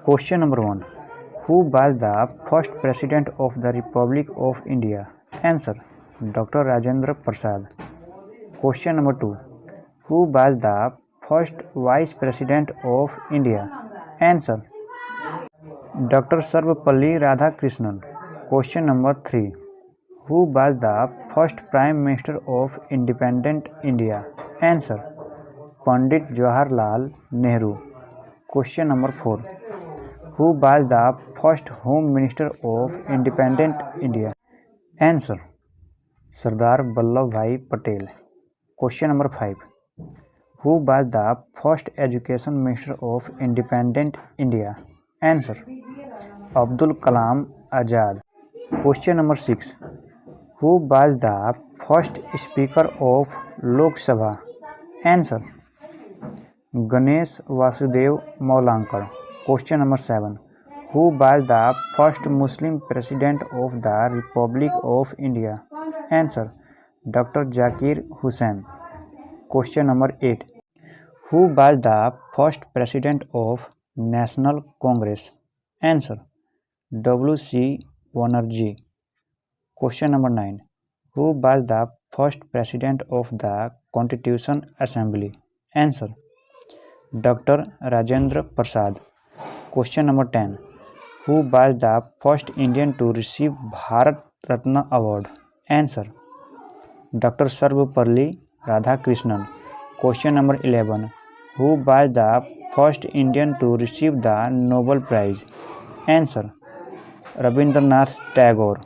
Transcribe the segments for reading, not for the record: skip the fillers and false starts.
Question number 1. Who was the first President of the Republic of India? Answer. Dr. Rajendra Prasad. Question number 2. Who was the first Vice President of India? Answer. Dr. Sarvapalli Radhakrishnan. Question number 3. Who was the first Prime Minister of Independent India? Answer. Pandit Jawaharlal Nehru. Question number 4. Who was the first Home Minister of Independent India? Answer. Sardar Vallabhbhai Patel. Question number 5. Who was the first Education Minister of Independent India? Answer. Abdul Kalam Azad. Question number 6. Who was the first Speaker of Lok Sabha? Answer. Ganesh Vasudev Maulankar. Question number 7. Who was the first Muslim President of the Republic of India? Answer. Dr. Zakir Hussain. Question number 8. Who was the first President of National Congress? Answer. W.C. Banerjee. Question number 9. Who was the first President of the Constitution Assembly? Answer. Dr. Rajendra Prasad. Question number 10. Who was the first Indian to receive Bharat Ratna Award? Answer. Dr. Sarvapalli Radhakrishnan. Question number 11. Who was the first Indian to receive the Nobel Prize? Answer. Rabindranath Tagore.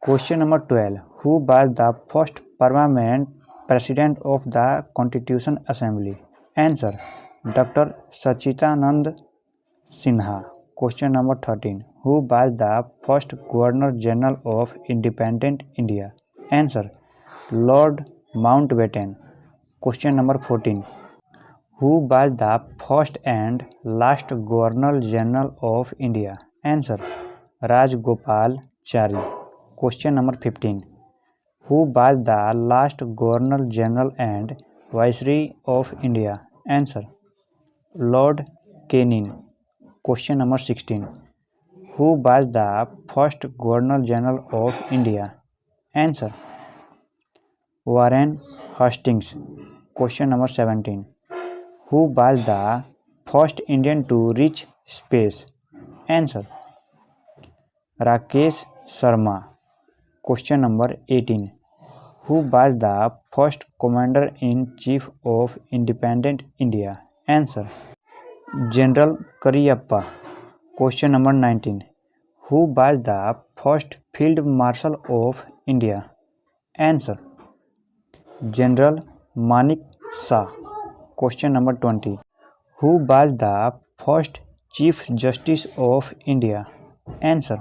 Question number 12. Who was the first permanent President of the Constitution Assembly? Answer. Dr. Sachidanand Sinha. Question number 13. Who was the first Governor General of Independent India? Answer. Lord Mountbatten. Question number 14. Who was the first and last Governor General of India? Answer. Rajagopalachari. Question number 15. Who was the last Governor General and Viceroy of India? Answer. Lord Canning. Question number 16. Who was the first Governor General of India? Answer. Warren Hastings. Question number 17. Who was the first Indian to reach space? Answer. Rakesh Sharma. Question number 18. Who was the first Commander-in-Chief of Independent India? Answer. General Cariappa. Question number 19. Who was the first Field Marshal of India? Answer. General Manik Shah. Question number 20. Who was the first Chief Justice of India? Answer.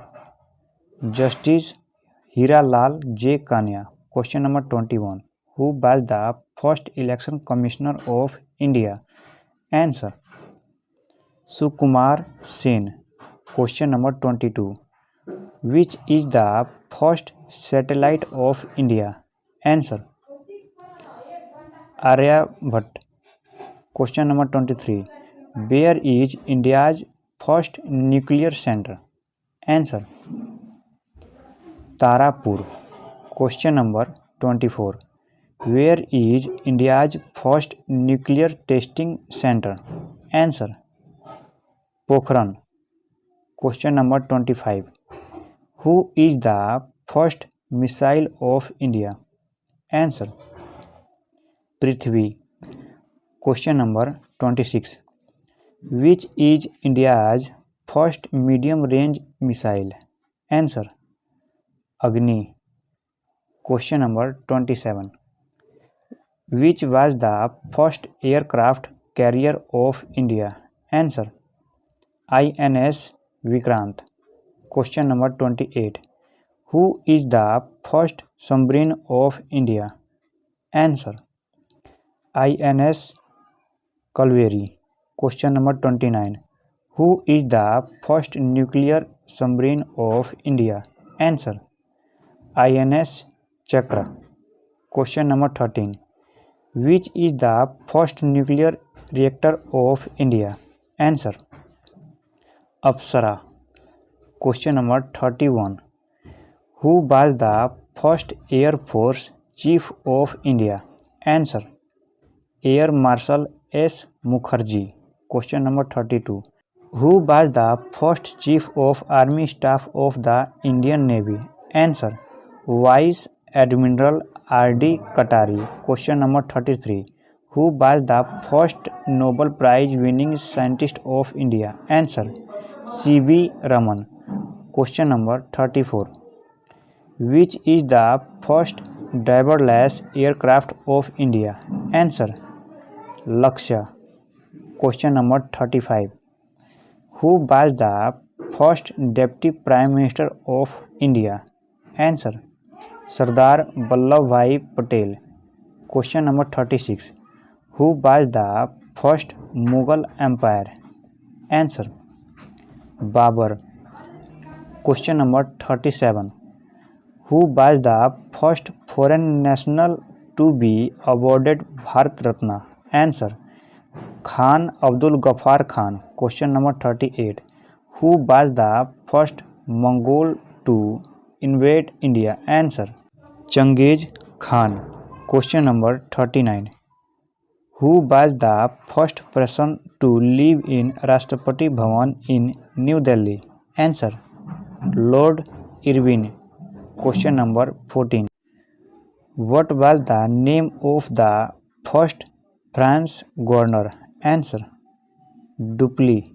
Justice Hiralal J. Kania. Question number 21. Who was the first Election Commissioner of India? Answer. Sukumar Sen. Question number 22. Which is the first satellite of India? Answer. Aryabhat. Question number 23. Where is India's first nuclear center? Answer. Tarapur. Question number 24. Where is India's first nuclear testing center? Answer. Pokhran. Question number 25. Who is the first missile of India? Answer. Prithvi. Question number 26. Which is India's first medium-range missile? Answer. Agni. Question number 27. Which was the first aircraft carrier of India? Answer. INS Vikrant. Question number 28. Who is the first submarine of India? Answer. INS Kalveri. Question number 29. Who is the first nuclear submarine of India? Answer. INS Chakra. Question number 13. Which is the first nuclear reactor of India? Answer. Apsara. Question number 31. Who was the first Air Force Chief of India? Answer: Air Marshal S. Mukherjee. Question number 32. Who was the first Chief of Army Staff of the Indian Navy? Answer: Vice Admiral R.D. Katari. Question number 33. Who was the first Nobel Prize winning scientist of India? Answer: C.V. Raman. Question number 34. Which is the first driverless aircraft of India? Answer: Lakshya. Question number 35. Who was the first Deputy Prime Minister of India? Answer: Sardar Vallabhbhai Patel. Question number 36. Who was the first Mughal Empire? Answer: Babur. Question number 37. Who was the first foreign national to be awarded Bharat Ratna? Answer: Khan Abdul Ghaffar Khan. Question number 38. Who was the first Mongol to invade India? Answer: Genghis Khan. Question number 39. Who was the first person to live in Rashtrapati Bhavan in New Delhi? Answer: Lord Irwin. Question number 14. What was the name of the first France governor? Answer: Dupli.